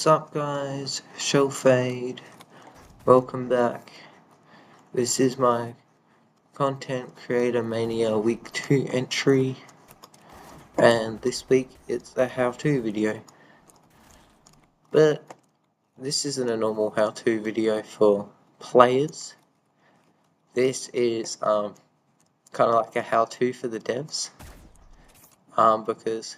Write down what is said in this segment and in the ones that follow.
What's up guys, Shell Fade, welcome back. This is my Content Creator Mania Week 2 entry, and this week it's a how-to video. But this isn't a normal how-to video for players. This is kind of like a how-to for the devs, because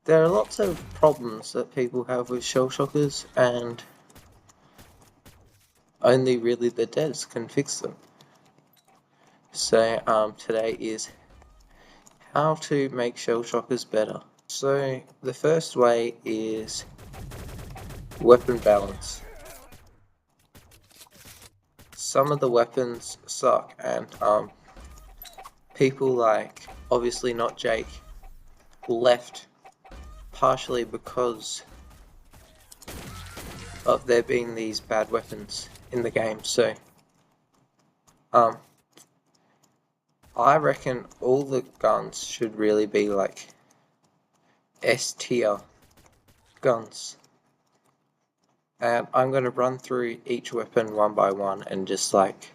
there are lots of problems that people have with shell shockers, and only really the devs can fix them. So today is how to make shell shockers better. So the first way is weapon balance. Some of the weapons suck, and people like, obviously not Jake, left partially because of there being these bad weapons in the game. So I reckon all the guns should really be like S tier guns, and I'm going to run through each weapon one by one and just like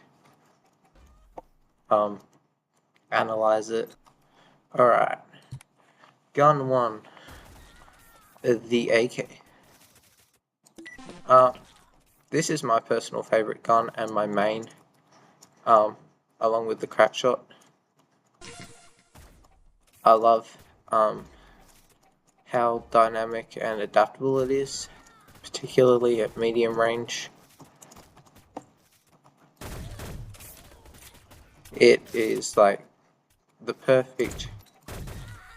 analyze it. Alright, gun 1, the AK. This is my personal favorite gun and my main, along with the Crackshot. I love how dynamic and adaptable it is, particularly at medium range. It is like the perfect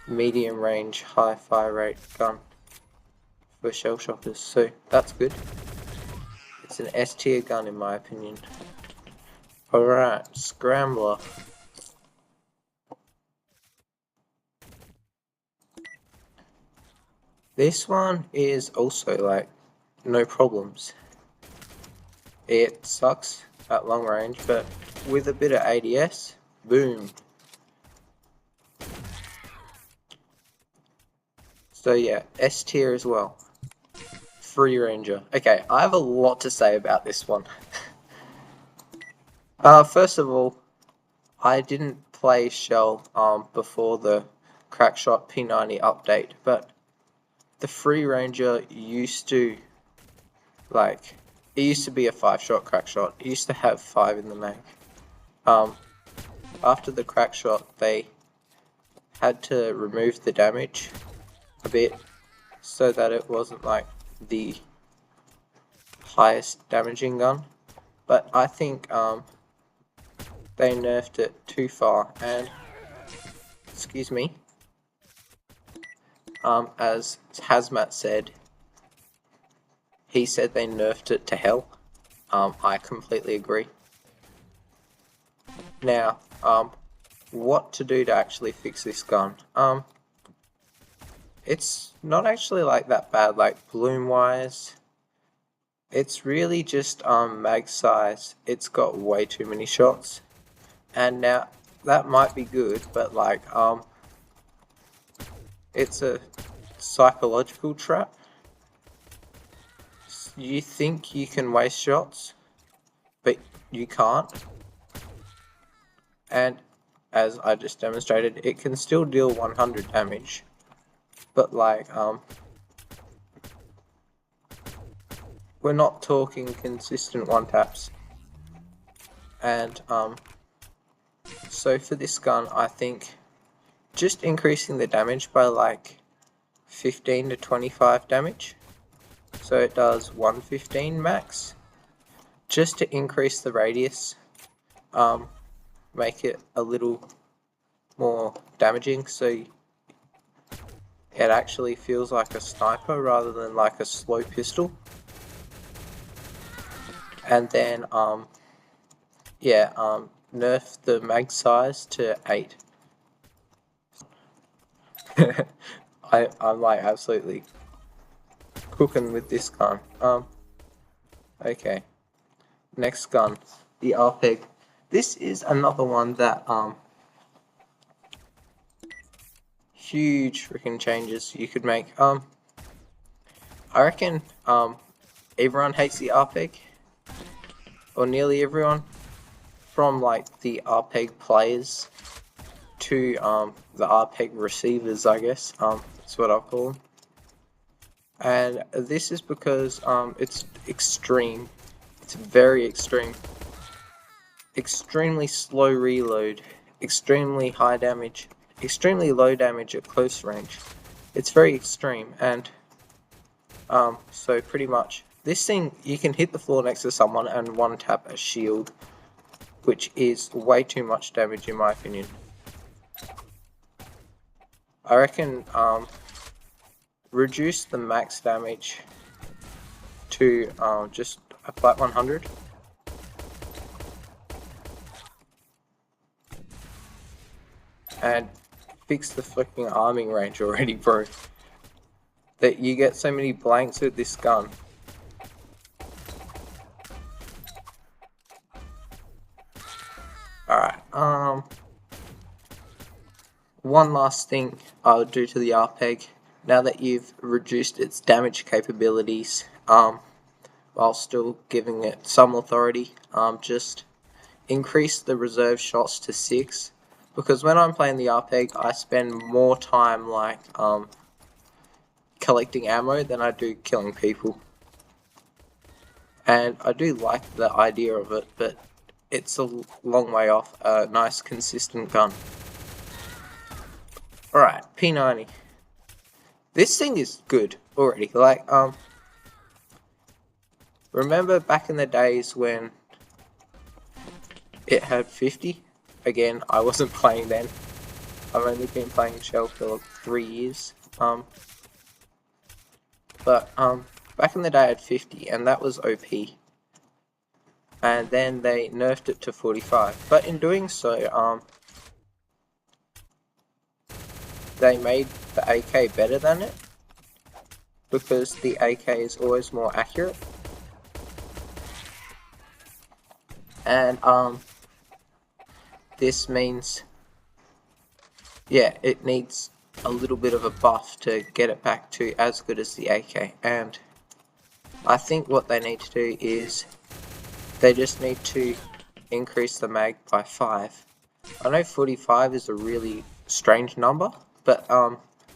medium range high fire rate gun for shell shockers, so that's good. It's an S tier gun in my opinion. Alright, Scrambler. This one is also like no problems. It sucks at long range, but with a bit of ADS, boom. So yeah, S tier as well. Free Ranger. Okay, I have a lot to say about this one. First of all, I didn't play Shell before the Crackshot P90 update, but the Free Ranger used to, like, it used to be a 5-shot Crackshot. It used to have 5 in the mag. After the Crackshot, they had to remove the damage a bit so that it wasn't like the highest damaging gun, but I think they nerfed it too far, and excuse me, as Hazmat said, he said they nerfed it to hell. I completely agree. Now, what to do to actually fix this gun? It's not actually like that bad, like bloom wise. It's really just mag size. It's got way too many shots, and now that might be good, but like it's a psychological trap. You think you can waste shots, but you can't. And as I just demonstrated, it can still deal 100 damage. But like, we're not talking consistent one-taps. And so for this gun, I think just increasing the damage by like 15 to 25 damage, so it does 115 max, just to increase the radius, make it a little more damaging, so it actually feels like a sniper rather than like a slow pistol. And then nerf the mag size to 8. I'm like absolutely cooking with this gun. Okay, next gun, the RPEGG. This is another one that huge freaking changes you could make. I reckon everyone hates the RPEGG, or nearly everyone, from like the RPEGG players to the RPEGG receivers, I guess. That's what I'll call them. And this is because it's extreme. It's very extreme. Extremely slow reload, extremely high damage, extremely low damage at close range. It's very extreme, and so pretty much this thing, you can hit the floor next to someone and one tap a shield, which is way too much damage in my opinion. I reckon reduce the max damage to just a flat 100. And fix the fucking arming range already, bro. That you get so many blanks with this gun. Alright, one last thing I would do to the RPEGG, now that you've reduced its damage capabilities, while still giving it some authority, just increase the reserve shots to 6. Because when I'm playing the RPEGG, I spend more time like collecting ammo than I do killing people. And I do like the idea of it, but it's a long way off a nice consistent gun. Alright, P90. This thing is good already. Like, remember back in the days when it had 50? Again, I wasn't playing then. I've only been playing Shell for 3 years. But back in the day I had 50, and that was OP. And then they nerfed it to 45. But in doing so, they made the AK better than it, because the AK is always more accurate. And this means, yeah, it needs a little bit of a buff to get it back to as good as the AK. And I think what they need to do is they just need to increase the mag by 5. I know 45 is a really strange number, but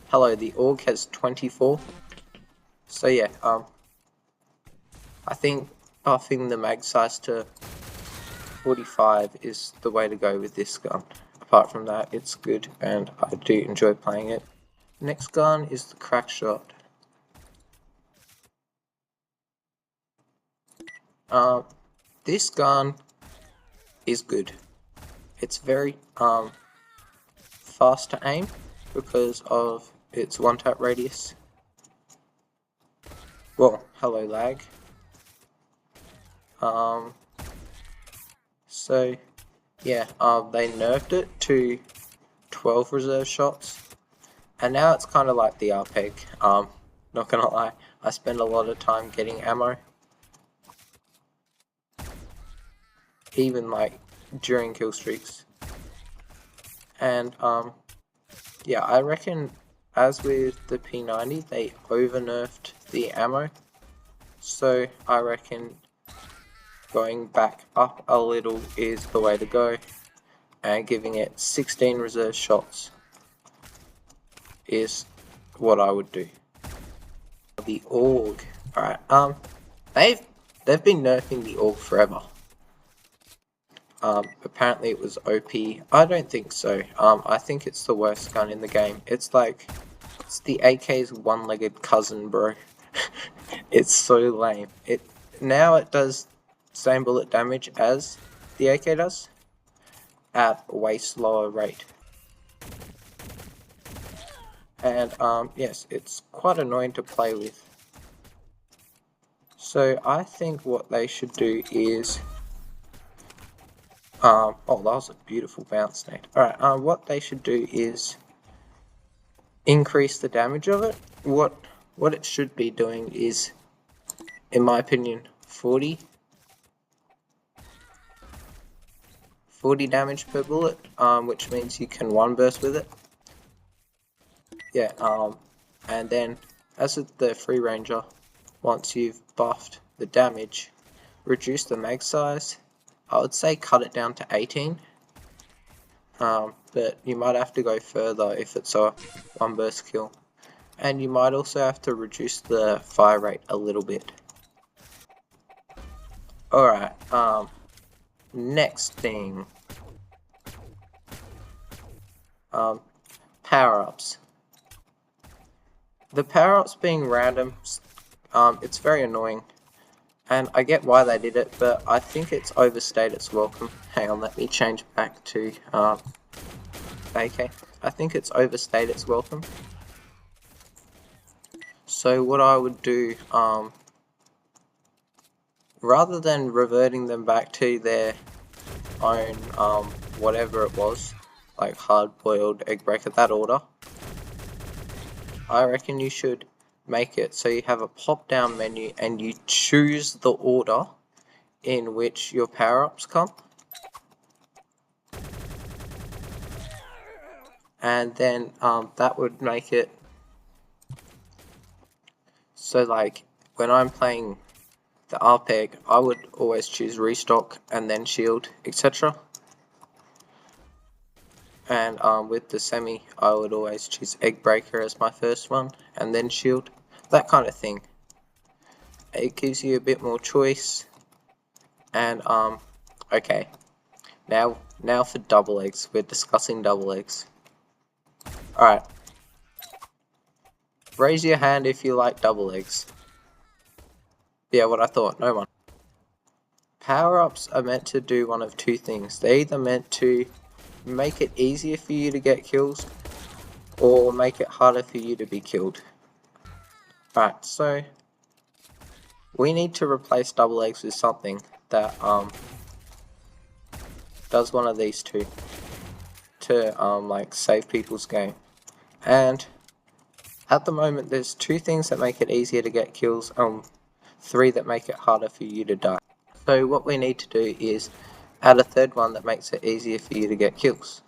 hello, the AUG has 24. So yeah, I think buffing the mag size to 45 is the way to go with this gun. Apart from that, it's good and I do enjoy playing it. Next gun is the Crackshot. This gun is good. It's very fast to aim because of its one-tap radius. Well, hello lag. So yeah, they nerfed it to 12 reserve shots, and now it's kind of like the RPEGG. Not gonna lie, I spend a lot of time getting ammo, even like during kill streaks. And yeah, I reckon as with the P90, they over nerfed the ammo, so I reckon going back up a little is the way to go, and giving it 16 reserve shots is what I would do. The AUG. Alright, they've been nerfing the AUG forever. Apparently it was OP. I don't think so. I think it's the worst gun in the game. It's like, it's the AK's one-legged cousin, bro. It's so lame. Now it does same bullet damage as the AK does, at a way slower rate. And yes, it's quite annoying to play with. So I think what they should do is oh, that was a beautiful bounce, Nate. Alright, what they should do is increase the damage of it. What it should be doing is, in my opinion, 40 damage per bullet, which means you can one burst with it. Yeah, and then as with the free ranger, once you've buffed the damage, reduce the mag size. I would say cut it down to 18. But you might have to go further if it's a one burst kill. And you might also have to reduce the fire rate a little bit. Alright, next thing. Power-ups. The power-ups being random, it's very annoying. And I get why they did it, but I think it's overstayed its welcome. Hang on, let me change back to AK. I think it's overstayed its welcome. So what I would do, rather than reverting them back to their own, whatever it was, like hard-boiled, egg breaker, that order, I reckon you should make it so you have a pop-down menu and you choose the order in which your power-ups come. And then that would make it so, like, when I'm playing the RPEGG, I would always choose restock and then shield, etc. And with the semi, I would always choose egg breaker as my first one and then shield, that kind of thing. It gives you a bit more choice. And okay, now for double eggs. We're discussing double eggs. Alright, raise your hand if you like double eggs. Yeah, what I thought, no one. Power-ups are meant to do one of two things. They're either meant to make it easier for you to get kills, or make it harder for you to be killed. Alright, so we need to replace double eggs with something that does one of these two to like save people's game. And at the moment there's 2 things that make it easier to get kills, 3 that make it harder for you to die. So what we need to do is add a 3rd one that makes it easier for you to get kills.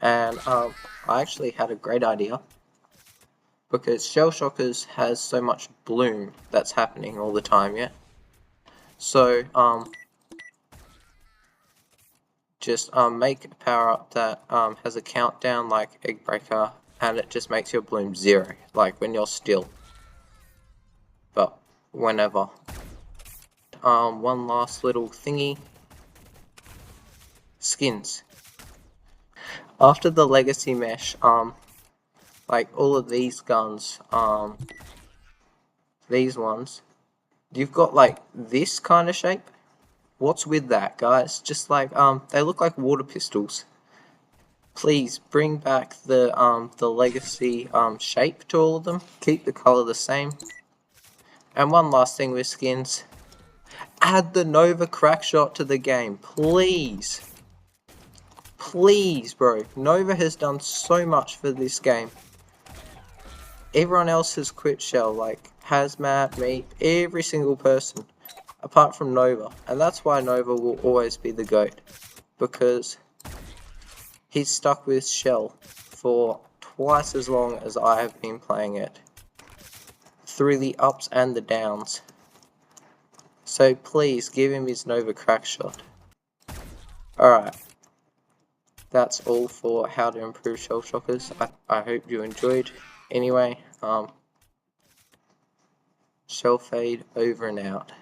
And I actually had a great idea, because Shell Shockers has so much bloom that's happening all the time, yeah? So just make a power up that has a countdown like Egg Breaker, and it just makes your bloom 0, like when you're still. But whenever. One last little thingy. Skins. After the legacy mesh, like all of these guns, these ones, you've got like this kind of shape. What's with that, guys? Just like they look like water pistols. Please bring back the legacy shape to all of them. Keep the color the same. And one last thing with skins, add the Nova Crackshot to the game, please. Please, bro. Nova has done so much for this game. Everyone else has quit Shell, like Hazmat, me, every single person, apart from Nova. And that's why Nova will always be the GOAT, because he's stuck with Shell for twice as long as I have been playing it, through the ups and the downs. So please give him his Nova Crackshot. Alright. That's all for how to improve Shell Shockers. I hope you enjoyed. Anyway, Shell Fade over and out.